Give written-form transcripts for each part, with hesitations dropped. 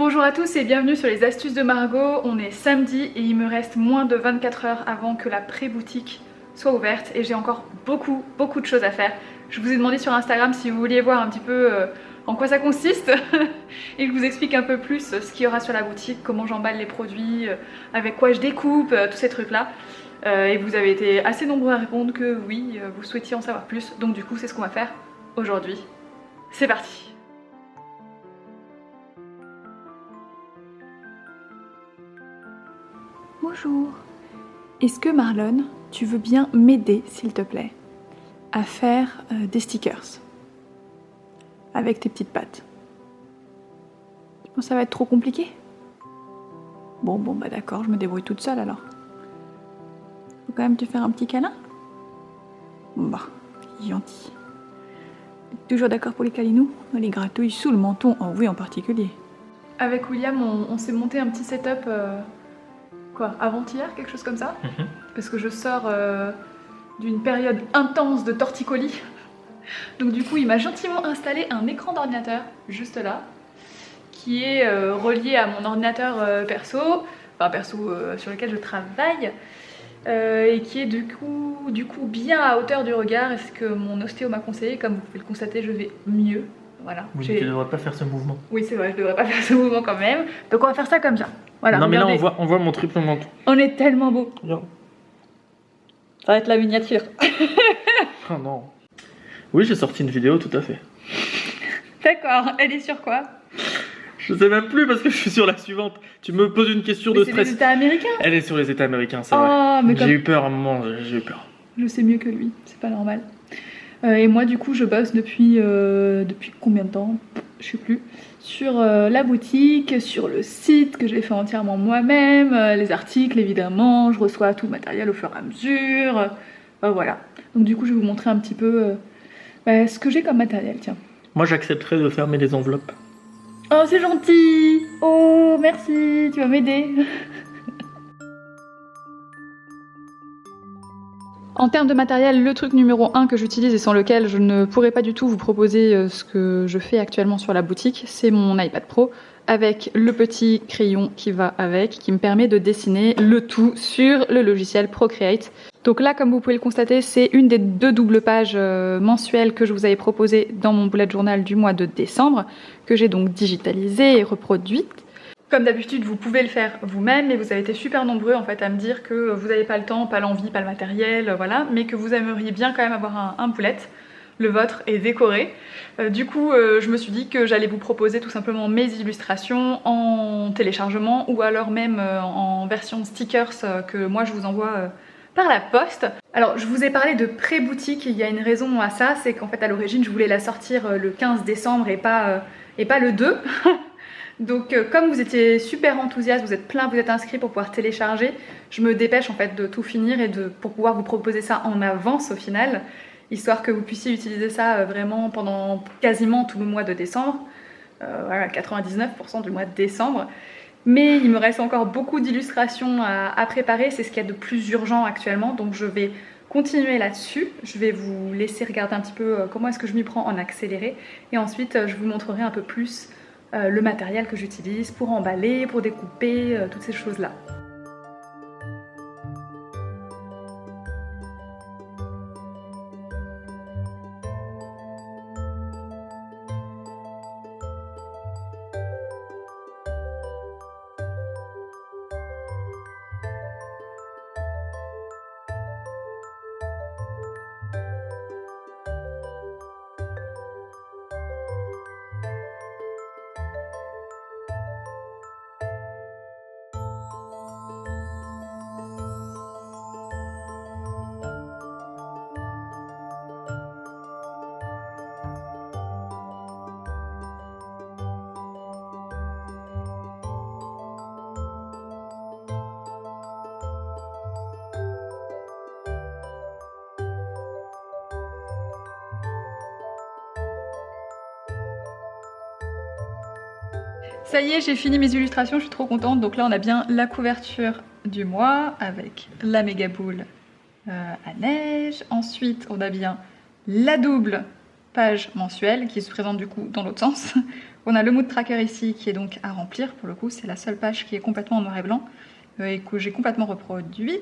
Bonjour à tous et bienvenue sur les astuces de Margot. On est samedi et il me reste moins de 24 heures avant que la pré-boutique soit ouverte et j'ai encore beaucoup de choses à faire. Je vous ai demandé sur Instagram si vous vouliez voir un petit peu en quoi ça consiste et que je vous explique un peu plus ce qu'il y aura sur la boutique, comment j'emballe les produits, avec quoi je découpe, tous ces trucs là. Et vous avez été assez nombreux à répondre que oui, vous souhaitiez en savoir plus. Donc du coup c'est ce qu'on va faire aujourd'hui. C'est parti! Bonjour. Est-ce que Marlon, tu veux bien m'aider, s'il te plaît, à faire des stickers avec tes petites pattes? Tu penses que ça va être trop compliqué? Bon bah d'accord, je me débrouille toute seule alors. Faut quand même te faire un petit câlin? Bah, gentil. Toujours d'accord pour les câlinous? Les gratouilles sous le menton, oh oui en particulier. Avec William, on s'est monté un petit setup... avant-hier, quelque chose comme ça, parce que je sors d'une période intense de torticolis. Donc du coup il m'a gentiment installé un écran d'ordinateur juste là, qui est relié à mon ordinateur perso sur lequel je travaille, et qui est du coup bien à hauteur du regard, et ce que mon ostéo m'a conseillé. Comme vous pouvez le constater, je vais mieux. Voilà. Oui, tu ne devrais pas faire ce mouvement. Oui, c'est vrai, je devrais pas faire ce mouvement quand même. Donc on va faire ça comme ça. Voilà, non, regardez. mais là on voit mon triple menton. On est tellement beau. Non. Ça va être la miniature. Oh non. Oui, j'ai sorti une vidéo, tout à fait. D'accord, elle est sur quoi? Je sais même plus parce que je suis sur la suivante. Tu me poses une question de stress. C'est les États américains. Elle est sur les États américains, c'est vrai. Mais j'ai eu peur à un moment, j'ai eu peur. Je sais mieux que lui, c'est pas normal. Et moi du coup je bosse depuis combien de temps? Je sais plus. Sur la boutique, sur le site que j'ai fait entièrement moi-même, les articles évidemment, je reçois tout le matériel au fur et à mesure. Voilà. Donc du coup je vais vous montrer un petit peu ce que j'ai comme matériel, tiens. Moi j'accepterais de fermer les enveloppes. Oh c'est gentil! Oh merci, tu vas m'aider. En termes de matériel, le truc numéro 1 que j'utilise et sans lequel je ne pourrais pas du tout vous proposer ce que je fais actuellement sur la boutique, c'est mon iPad Pro avec le petit crayon qui va avec, qui me permet de dessiner le tout sur le logiciel Procreate. Donc là, comme vous pouvez le constater, c'est une des 2 doubles pages mensuelles que je vous avais proposées dans mon bullet journal du mois de décembre, que j'ai donc digitalisée et reproduite. Comme d'habitude, vous pouvez le faire vous-même, mais vous avez été super nombreux en fait à me dire que vous n'avez pas le temps, pas l'envie, pas le matériel, voilà, mais que vous aimeriez bien quand même avoir un bullet. Le vôtre est décoré. Du coup, je me suis dit que j'allais vous proposer tout simplement mes illustrations en téléchargement ou alors même en version stickers que moi je vous envoie par la poste. Alors, je vous ai parlé de pré-boutique, il y a une raison à ça, c'est qu'en fait à l'origine je voulais la sortir le 15 décembre et pas le 2. Donc comme vous étiez super enthousiaste, vous êtes plein, vous êtes inscrits pour pouvoir télécharger, je me dépêche en fait de tout finir et pour pouvoir vous proposer ça en avance au final, histoire que vous puissiez utiliser ça vraiment pendant quasiment tout le mois de décembre, voilà, 99% du mois de décembre. Mais il me reste encore beaucoup d'illustrations à préparer, c'est ce qu'il y a de plus urgent actuellement, donc je vais continuer là-dessus. Je vais vous laisser regarder un petit peu comment est-ce que je m'y prends en accéléré, et ensuite je vous montrerai un peu plus le matériel que j'utilise pour emballer, pour découper, toutes ces choses-là. Ça y est, j'ai fini mes illustrations, je suis trop contente. Donc là on a bien la couverture du mois avec la méga boule à neige. Ensuite on a bien la double page mensuelle qui se présente du coup dans l'autre sens, On a le mood tracker ici qui est donc à remplir. Pour le coup, c'est la seule page qui est complètement en noir et blanc et que j'ai complètement reproduit.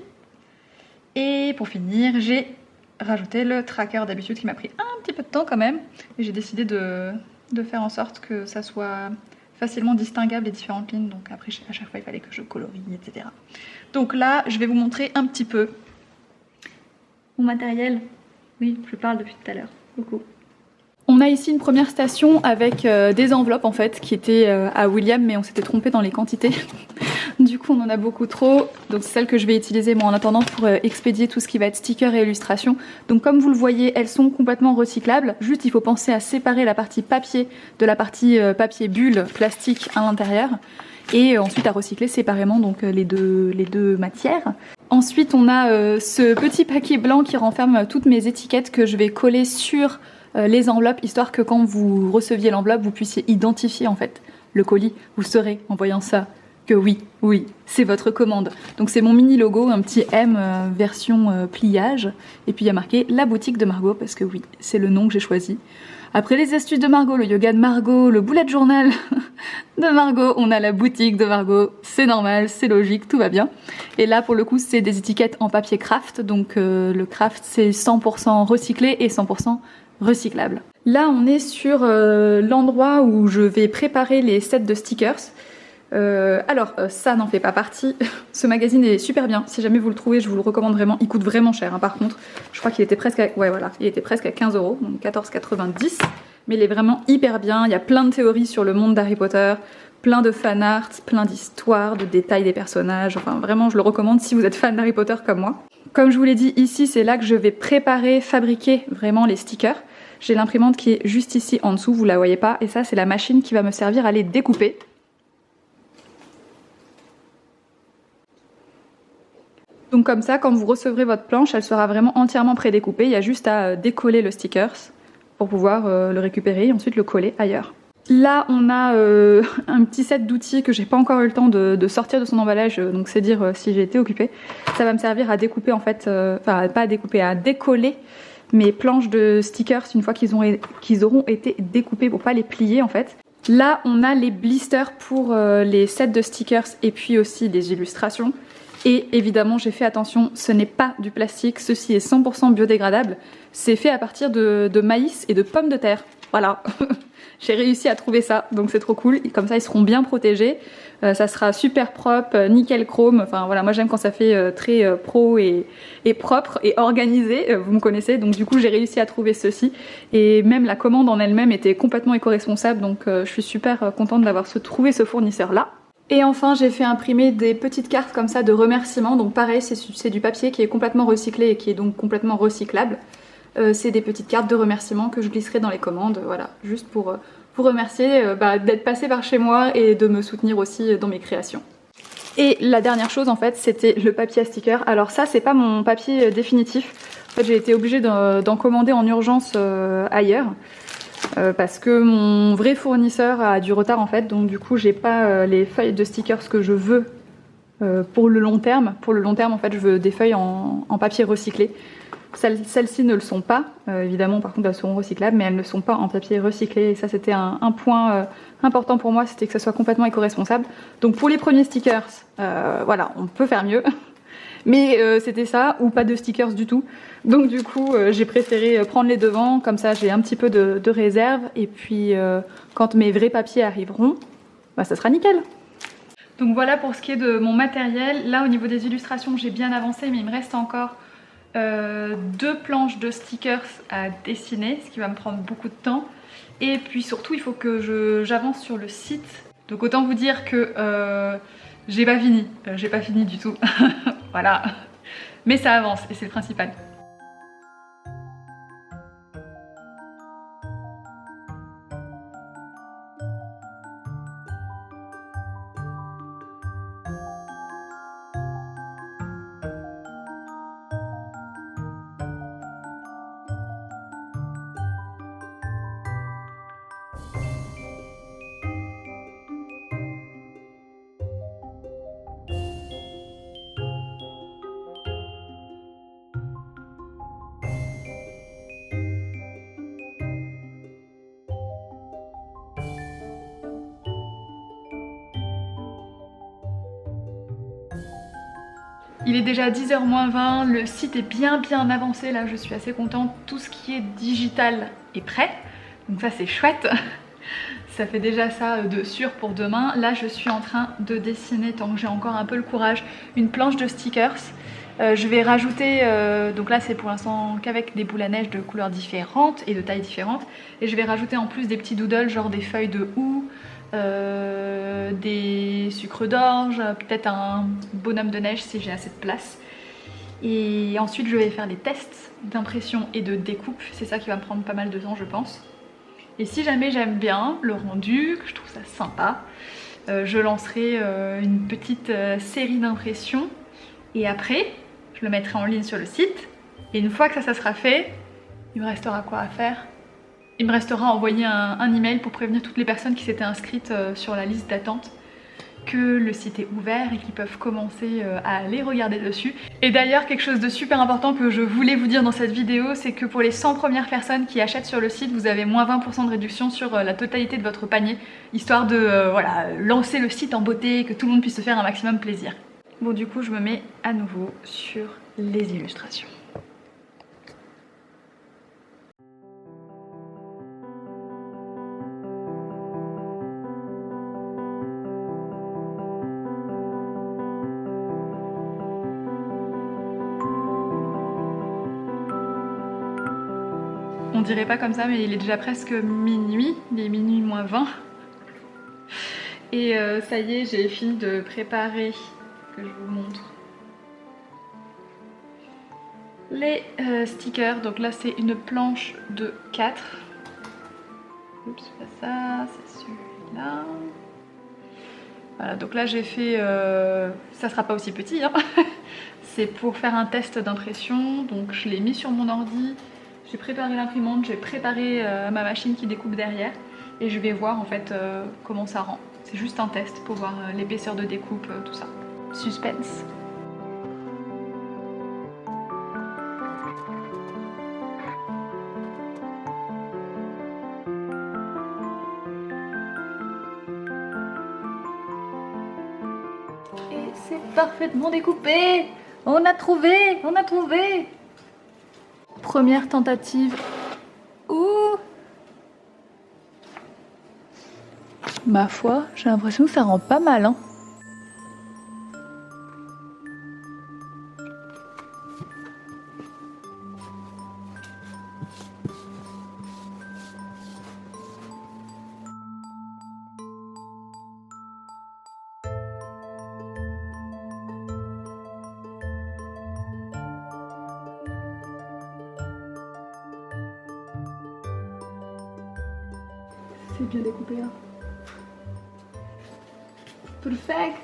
Et pour finir, j'ai rajouté le tracker d'habitude qui m'a pris un petit peu de temps quand même. Et j'ai décidé de faire en sorte que ça soit facilement distinguable les différentes lignes. Donc après, à chaque fois, il fallait que je colorie, etc. Donc là, je vais vous montrer un petit peu mon matériel. Oui, je parle depuis tout à l'heure. Coucou. On a ici une première station avec des enveloppes en fait qui étaient à William, mais on s'était trompé dans les quantités. Du coup on en a beaucoup trop, donc c'est celle que je vais utiliser moi en attendant pour expédier tout ce qui va être sticker et illustration. Donc comme vous le voyez, elles sont complètement recyclables, juste il faut penser à séparer la partie papier de la partie papier bulle plastique à l'intérieur et ensuite à recycler séparément donc les deux matières. Ensuite on a ce petit paquet blanc qui renferme toutes mes étiquettes que je vais coller sur les enveloppes, histoire que quand vous receviez l'enveloppe, vous puissiez identifier en fait le colis. Vous saurez en voyant ça que oui, c'est votre commande. Donc c'est mon mini logo, un petit M version pliage. Et puis il y a marqué la boutique de Margot, parce que oui, c'est le nom que j'ai choisi. Après les astuces de Margot, le yoga de Margot, le bullet journal de Margot, on a la boutique de Margot. C'est normal, c'est logique, tout va bien. Et là pour le coup c'est des étiquettes en papier craft. Donc le craft c'est 100% recyclé et 100% recyclable. Là on est sur l'endroit où je vais préparer les sets de stickers. Alors ça n'en fait pas partie. Ce magazine est super bien, si jamais vous le trouvez je vous le recommande vraiment. Il coûte vraiment cher hein, par contre. Je crois qu'il était presque à... ouais voilà, il était presque à 15 €, donc 14,90 €. Mais il est vraiment hyper bien. Il y a plein de théories sur le monde d'Harry Potter, plein de fan art, plein d'histoires, de détails des personnages. Enfin vraiment je le recommande si vous êtes fan d'Harry Potter comme moi. Comme je vous l'ai dit, ici c'est là que je vais préparer, fabriquer vraiment les stickers. J'ai l'imprimante qui est juste ici en dessous, vous la voyez pas, et ça c'est la machine qui va me servir à les découper. Donc comme ça, quand vous recevrez votre planche, elle sera vraiment entièrement prédécoupée. Il y a juste à décoller le stickers pour pouvoir le récupérer et ensuite le coller ailleurs. Là, on a un petit set d'outils que j'ai pas encore eu le temps de sortir de son emballage, donc c'est dire si j'ai été occupée. Ça va me servir à découper en fait, enfin pas à découper, à décoller mes planches de stickers une fois qu'ils auront été découpés pour pas les plier en fait. Là, on a les blisters pour les sets de stickers et puis aussi des illustrations. Et évidemment, j'ai fait attention, ce n'est pas du plastique, ceci est 100% biodégradable. C'est fait à partir de maïs et de pommes de terre. Voilà, j'ai réussi à trouver ça, donc c'est trop cool. Et comme ça, ils seront bien protégés. Ça sera super propre, nickel chrome. Enfin voilà, moi j'aime quand ça fait très pro et propre et organisé, vous me connaissez. Donc du coup, j'ai réussi à trouver ceci. Et même la commande en elle-même était complètement éco-responsable. Donc je suis super contente d'avoir trouvé ce fournisseur-là. Et enfin j'ai fait imprimer des petites cartes comme ça de remerciements, donc pareil c'est du papier qui est complètement recyclé et qui est donc complètement recyclable. C'est des petites cartes de remerciements que je glisserai dans les commandes, voilà, juste pour vous remercier d'être passé par chez moi et de me soutenir aussi dans mes créations. Et la dernière chose en fait c'était le papier à sticker. Alors ça c'est pas mon papier définitif, en fait j'ai été obligée d'en commander en urgence ailleurs. Parce que mon vrai fournisseur a du retard en fait, donc du coup j'ai pas les feuilles de stickers que je veux pour le long terme. Pour le long terme en fait je veux des feuilles en papier recyclé. Celles-ci ne le sont pas, évidemment par contre elles seront recyclables, mais elles ne sont pas en papier recyclé et ça c'était un point important pour moi, c'était que ça soit complètement éco-responsable. Donc pour les premiers stickers, voilà, on peut faire mieux. Mais c'était ça, ou pas de stickers du tout. Donc du coup, j'ai préféré prendre les devants, comme ça j'ai un petit peu de réserve. Et puis quand mes vrais papiers arriveront, bah, ça sera nickel. Donc voilà pour ce qui est de mon matériel. Là au niveau des illustrations, j'ai bien avancé, mais il me reste encore 2 planches de stickers à dessiner, ce qui va me prendre beaucoup de temps. Et puis surtout, il faut que j'avance sur le site. Donc autant vous dire que j'ai pas fini du tout. Voilà, mais ça avance et c'est le principal. Il est déjà 10h moins 20, le site est bien avancé, là je suis assez contente. Tout ce qui est digital est prêt, donc ça c'est chouette. Ça fait déjà ça de sûr pour demain. Là je suis en train de dessiner, tant que j'ai encore un peu le courage, une planche de stickers. Je vais rajouter, donc là c'est pour l'instant qu'avec des boules à neige de couleurs différentes et de tailles différentes. Et je vais rajouter en plus des petits doodles, genre des feuilles de houx, des sucres d'orge, peut-être un bonhomme de neige si j'ai assez de place. Et ensuite je vais faire des tests d'impression et de découpe, c'est ça qui va me prendre pas mal de temps je pense. Et si jamais j'aime bien le rendu, que je trouve ça sympa, je lancerai une petite série d'impressions et après je le mettrai en ligne sur le site. Et une fois que ça sera fait, il me restera quoi à faire? Il me restera à envoyer un email pour prévenir toutes les personnes qui s'étaient inscrites sur la liste d'attente que le site est ouvert et qu'ils peuvent commencer à aller regarder dessus. Et d'ailleurs, quelque chose de super important que je voulais vous dire dans cette vidéo, c'est que pour les 100 premières personnes qui achètent sur le site, vous avez moins 20% de réduction sur la totalité de votre panier, histoire de voilà, lancer le site en beauté, que tout le monde puisse se faire un maximum plaisir. Bon, du coup, je me mets à nouveau sur les illustrations. On dirait pas comme ça, mais il est déjà presque minuit, il est minuit moins 20. Et ça y est, j'ai fini de préparer, que je vous montre, les stickers. Donc là, c'est une planche de 4. Oups, pas ça, c'est celui-là. Voilà, donc là j'ai fait, ça sera pas aussi petit, hein. C'est pour faire un test d'impression, donc je l'ai mis sur mon ordi. J'ai préparé l'imprimante, j'ai préparé ma machine qui découpe derrière et je vais voir en fait comment ça rend. C'est juste un test pour voir l'épaisseur de découpe, tout ça. Suspense. Et c'est parfaitement découpé! On a trouvé! On a trouvé! Première tentative. Ouh! Ma foi, j'ai l'impression que ça rend pas mal, hein. C'est bien découpé là. Perfect.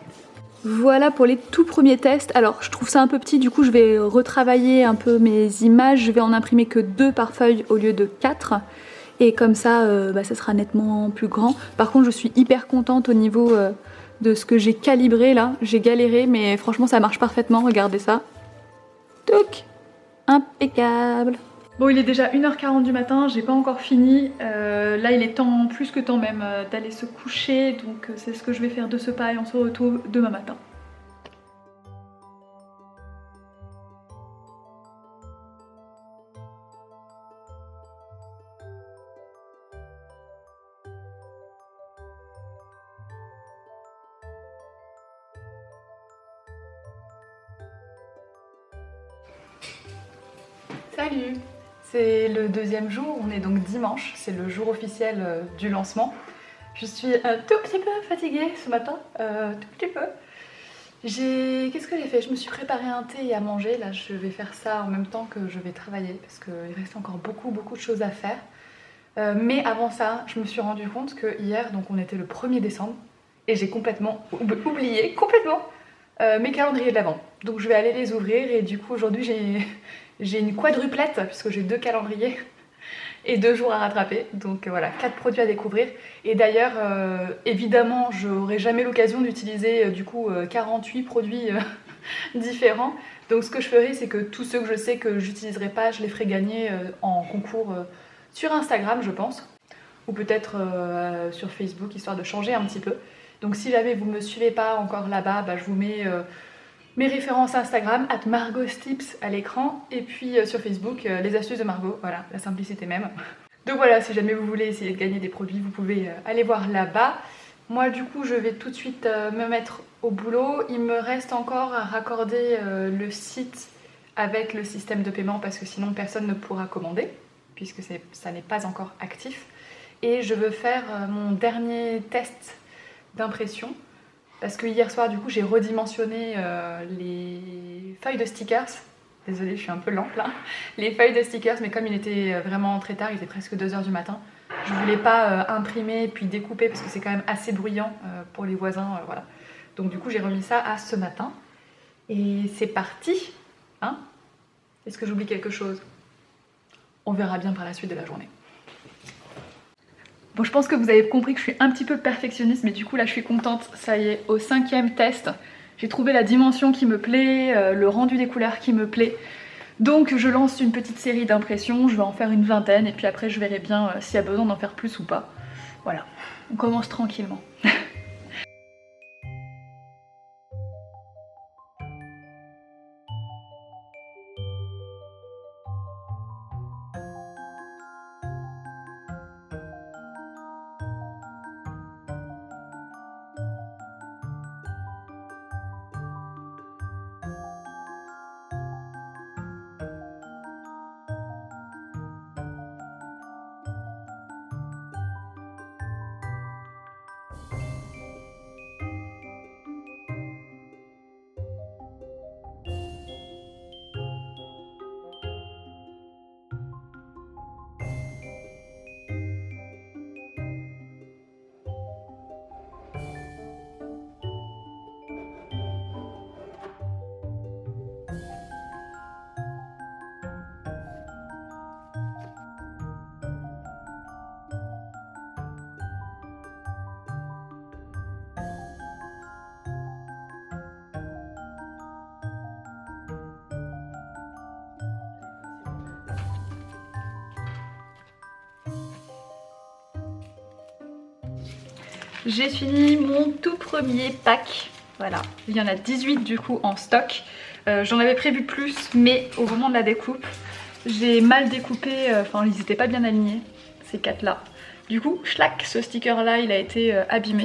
Voilà pour les tout premiers tests. Alors je trouve ça un peu petit, du coup je vais retravailler un peu mes images. Je vais en imprimer que 2 par feuille au lieu de 4. Et comme ça, ça sera nettement plus grand. Par contre je suis hyper contente au niveau de ce que j'ai calibré là. J'ai galéré mais franchement ça marche parfaitement, regardez ça. Touc! Impeccable. Bon, il est déjà 1h40 du matin, j'ai pas encore fini. Là, il est temps, plus que temps même, d'aller se coucher. Donc, c'est ce que je vais faire de ce pas et on se retrouve demain matin. Salut! C'est le deuxième jour, on est donc dimanche, c'est le jour officiel du lancement. Je suis un tout petit peu fatiguée ce matin, tout petit peu. Qu'est-ce que j'ai fait? Je me suis préparé un thé et à manger, là je vais faire ça en même temps que je vais travailler parce qu'il reste encore beaucoup de choses à faire. Mais avant ça, je me suis rendu compte que hier, donc on était le 1er décembre, et j'ai complètement oublié, mes calendriers de l'Avent. Donc je vais aller les ouvrir et du coup aujourd'hui j'ai une quadruplette puisque j'ai 2 calendriers et 2 jours à rattraper. Donc voilà, 4 produits à découvrir. Et d'ailleurs, évidemment, je n'aurai jamais l'occasion d'utiliser du coup 48 produits différents. Donc ce que je ferai, c'est que tous ceux que je sais que j'utiliserai pas, je les ferai gagner en concours sur Instagram, je pense. Ou peut-être sur Facebook, histoire de changer un petit peu. Donc si jamais vous ne me suivez pas encore là-bas, je vous mets Mes références Instagram, @margotstips à l'écran, et puis sur Facebook, les astuces de Margot, voilà, la simplicité même. Donc voilà, si jamais vous voulez essayer de gagner des produits, vous pouvez aller voir là-bas. Moi du coup, je vais tout de suite me mettre au boulot. Il me reste encore à raccorder le site avec le système de paiement parce que sinon personne ne pourra commander, puisque ça n'est pas encore actif. Et je veux faire mon dernier test d'impression. Parce que hier soir, du coup, j'ai redimensionné les feuilles de stickers. Désolée, je suis un peu lente là. Les feuilles de stickers, mais comme il était vraiment très tard, il était presque 2 h du matin, je voulais pas imprimer puis découper parce que c'est quand même assez bruyant pour les voisins, voilà. Donc du coup, j'ai remis ça à ce matin. Et c'est parti, hein? Est-ce que j'oublie quelque chose? On verra bien par la suite de la journée. Bon, je pense que vous avez compris que je suis un petit peu perfectionniste, mais du coup là je suis contente, ça y est, au 5e test, j'ai trouvé la dimension qui me plaît, le rendu des couleurs qui me plaît. Donc je lance une petite série d'impressions, je vais en faire une 20aine, et puis après je verrai bien s'il y a besoin d'en faire plus ou pas. Voilà, on commence tranquillement. J'ai fini mon tout premier pack, voilà, il y en a 18 du coup en stock. J'en avais prévu plus, mais au moment de la découpe, j'ai mal découpé, enfin ils n'étaient pas bien alignés, ces 4 là. Du coup, schlac, ce sticker là il a été abîmé.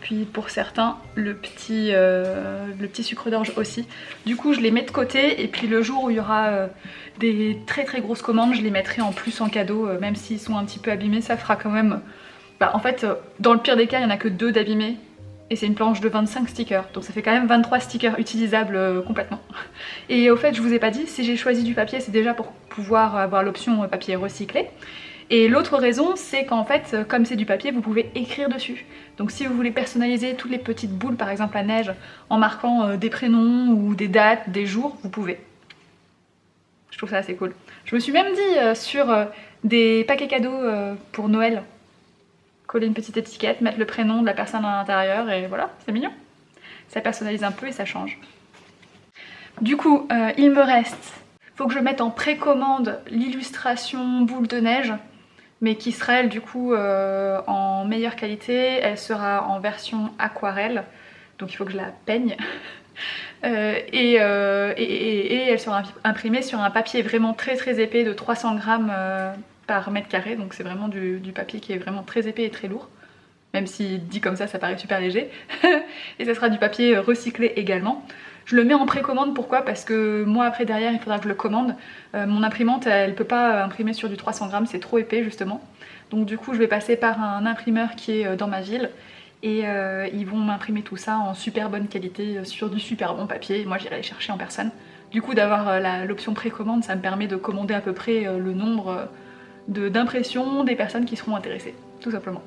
Puis pour certains, le petit sucre d'orge aussi. Du coup je les mets de côté et puis le jour où il y aura des très grosses commandes, je les mettrai en plus en cadeau, même s'ils sont un petit peu abîmés, ça fera quand même... Bah, en fait, dans le pire des cas, il n'y en a que 2 d'abîmés et c'est une planche de 25 stickers. Donc ça fait quand même 23 stickers utilisables complètement. Et au fait, je vous ai pas dit, si j'ai choisi du papier, c'est déjà pour pouvoir avoir l'option papier recyclé. Et l'autre raison, c'est qu'en fait, comme c'est du papier, vous pouvez écrire dessus. Donc si vous voulez personnaliser toutes les petites boules, par exemple à neige, en marquant des prénoms ou des dates, des jours, vous pouvez. Je trouve ça assez cool. Je me suis même dit sur des paquets cadeaux pour Noël, coller une petite étiquette, mettre le prénom de la personne à l'intérieur et voilà, c'est mignon. Ça personnalise un peu et ça change. Du coup, il me reste, faut que je mette en précommande l'illustration boule de neige, mais qui sera elle du coup en meilleure qualité. Elle sera en version aquarelle, donc il faut que je la peigne. Et elle sera imprimée sur un papier vraiment très épais de 300 grammes par mètre carré, donc c'est vraiment du papier qui est vraiment très épais et très lourd, même si dit comme ça paraît super léger. Et ça sera du papier recyclé également. Je le mets en précommande, pourquoi? Parce que moi après derrière il faudra que je le commande. Mon imprimante elle peut pas imprimer sur du 300 grammes, c'est trop épais justement. Donc du coup je vais passer par un imprimeur qui est dans ma ville et ils vont m'imprimer tout ça en super bonne qualité sur du super bon papier. Et moi j'irai les chercher en personne. Du coup d'avoir l'option précommande, ça me permet de commander à peu près le nombre d'impressions des personnes qui seront intéressées, tout simplement.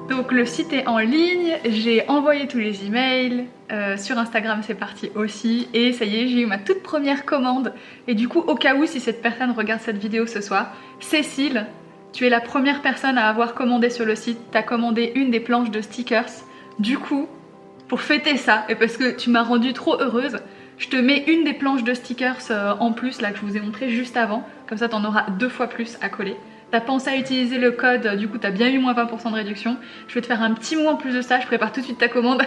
Donc le site est en ligne, j'ai envoyé tous les emails, sur Instagram c'est parti aussi, et ça y est, j'ai eu ma toute première commande. Et du coup, au cas où, si cette personne regarde cette vidéo ce soir, Cécile, Tu es la première personne à avoir commandé sur le site. Tu as commandé une des planches de stickers. Du coup, pour fêter ça, et parce que tu m'as rendue trop heureuse, je te mets une des planches de stickers en plus là que je vous ai montré juste avant. Comme ça, tu en auras 2 fois plus à coller. T'as pensé à utiliser le code, du coup t'as bien eu moins 20% de réduction. Je vais te faire un petit mot en plus de ça, je prépare tout de suite ta commande.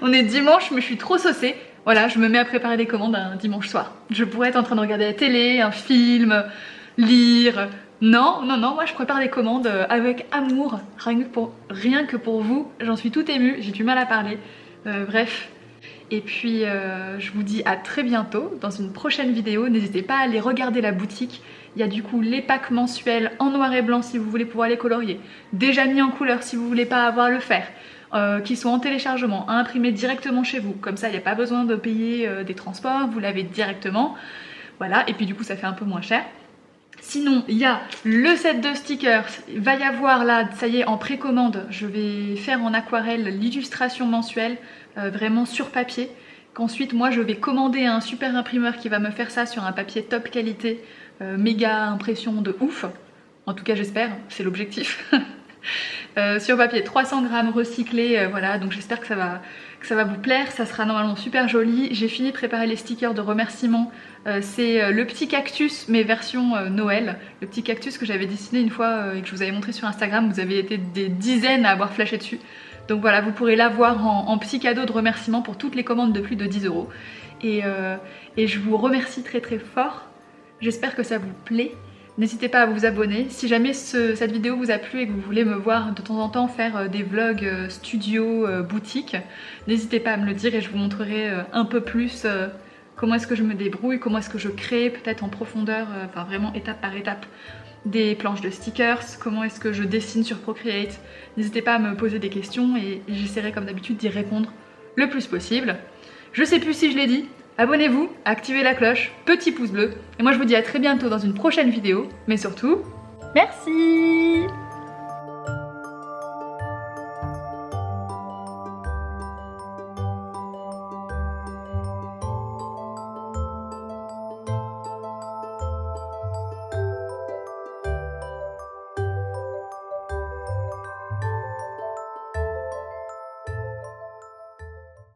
On est dimanche mais je suis trop saucée. Voilà, je me mets à préparer des commandes un dimanche soir. Je pourrais être en train de regarder la télé, un film, lire. Non, moi je prépare des commandes avec amour, rien que pour vous. J'en suis toute émue, j'ai du mal à parler. Bref. Et puis je vous dis à très bientôt dans une prochaine vidéo. N'hésitez pas à aller regarder la boutique. Il y a du coup les packs mensuels en noir et blanc si vous voulez pouvoir les colorier. Déjà mis en couleur si vous voulez pas avoir le faire. Qui sont en téléchargement, à imprimer directement chez vous. Comme ça il n'y a pas besoin de payer des transports, vous l'avez directement. Voilà, et puis du coup ça fait un peu moins cher. Sinon, il y a le set de stickers, il va y avoir là, ça y est, en précommande, je vais faire en aquarelle l'illustration mensuelle, vraiment sur papier. Qu'ensuite, moi, je vais commander un super imprimeur qui va me faire ça sur un papier top qualité, méga impression de ouf. En tout cas, j'espère, c'est l'objectif. Sur papier 300 grammes recyclé, voilà, donc j'espère que ça va vous plaire, ça sera normalement super joli. J'ai fini de préparer les stickers de remerciement, c'est le petit cactus mais version Noël, le petit cactus que j'avais dessiné une fois et que je vous avais montré sur Instagram. Vous avez été des dizaines à avoir flashé dessus, donc voilà, vous pourrez l'avoir en petit cadeau de remerciement pour toutes les commandes de plus de 10 €. Et je vous remercie très très fort, j'espère que ça vous plaît. N'hésitez pas à vous abonner. Si jamais cette vidéo vous a plu et que vous voulez me voir de temps en temps faire des vlogs studio, boutique, n'hésitez pas à me le dire et je vous montrerai un peu plus comment est-ce que je me débrouille, comment est-ce que je crée peut-être en profondeur, enfin vraiment étape par étape, des planches de stickers, comment est-ce que je dessine sur Procreate. N'hésitez pas à me poser des questions et j'essaierai comme d'habitude d'y répondre le plus possible. Je sais plus si je l'ai dit. Abonnez-vous, activez la cloche, petit pouce bleu. Et moi je vous dis à très bientôt dans une prochaine vidéo. Mais surtout, merci!